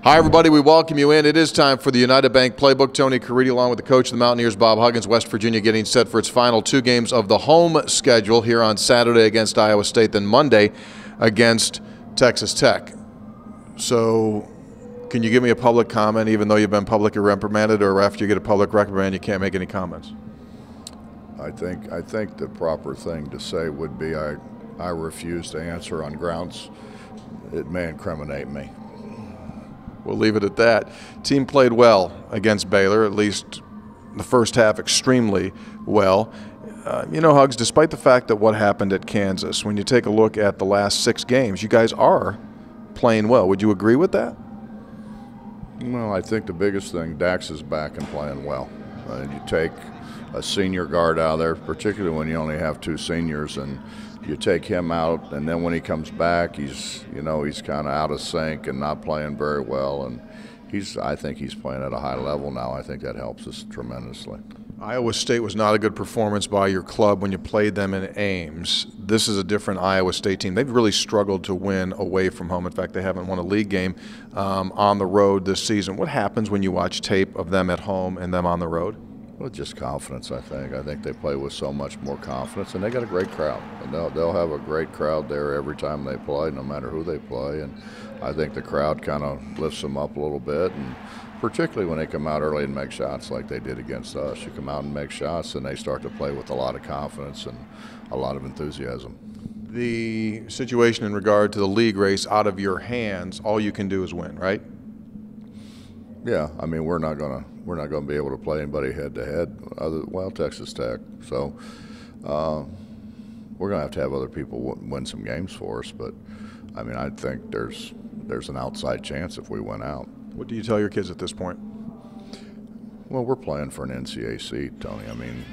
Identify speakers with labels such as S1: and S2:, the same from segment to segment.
S1: Hi, everybody. We welcome you in. It is time for the United Bank Playbook. Tony Caridi, along with the coach of the Mountaineers, Bob Huggins. West Virginia getting set for its final two games of the home schedule here on Saturday against Iowa State, then Monday against Texas Tech. So can you give me a public comment, even though you've been publicly reprimanded, or after you get a public reprimand, you can't make any comments?
S2: I think the proper thing to say would be I refuse to answer on grounds it may incriminate me.
S1: We'll leave it at that. Team played well against Baylor, at least the first half extremely well. You know, Huggs, despite the fact that what happened at Kansas, when you take a look at the last 6 games, you guys are playing well. Would you agree with that?
S2: Well, I think the biggest thing, Dax is back and playing well. You take a senior guard out of there, particularly when you only have 2 seniors, and you take him out, and then when he comes back, he's kind of out of sync and not playing very well. And I think he's playing at a high level now. I think that helps us tremendously.
S1: Iowa State was not a good performance by your club when you played them in Ames. This is a different Iowa State team. They've really struggled to win away from home. In fact, they haven't won a league game on the road this season. What happens when you watch tape of them at home and them on the road?
S2: Well, just confidence, I think. I think they play with so much more confidence, and they got a great crowd. And they'll have a great crowd there every time they play, no matter who they play. And I think the crowd kind of lifts them up a little bit, and particularly when they come out early and make shots like they did against us. You come out and make shots, and they start to play with a lot of confidence and a lot of enthusiasm.
S1: The situation in regard to the league race out of your hands, all you can do is win, right?
S2: Yeah, I mean, we're not gonna be able to play anybody head to head. Well, Texas Tech. So we're gonna have to have other people win some games for us. But I mean, I think there's an outside chance if we win out.
S1: What do you tell your kids at this point?
S2: Well, we're playing for an NCAA seat, Tony. I mean,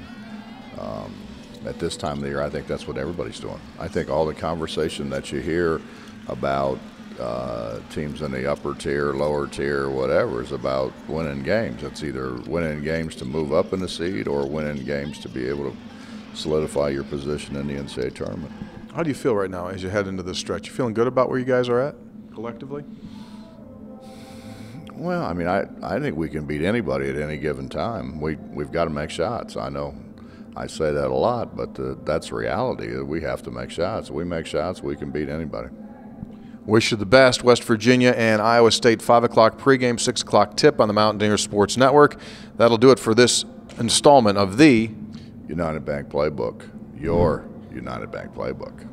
S2: at this time of the year, I think that's what everybody's doing. I think all the conversation that you hear about teams in the upper tier, lower tier, whatever, is about winning games. It's either winning games to move up in the seed or winning games to be able to solidify your position in the NCAA tournament.
S1: How do you feel right now as you head into this stretch? You feeling good about where you guys are at collectively?
S2: Well, I mean, I think we can beat anybody at any given time. We've got to make shots. I know I say that a lot, but that's reality. We have to make shots. If we make shots, we can beat anybody.
S1: Wish you the best. West Virginia and Iowa State, 5 o'clock pregame, 6 o'clock tip on the Mountaineers Sports Network. That'll do it for this installment of the
S2: United Bank Playbook, your United Bank Playbook.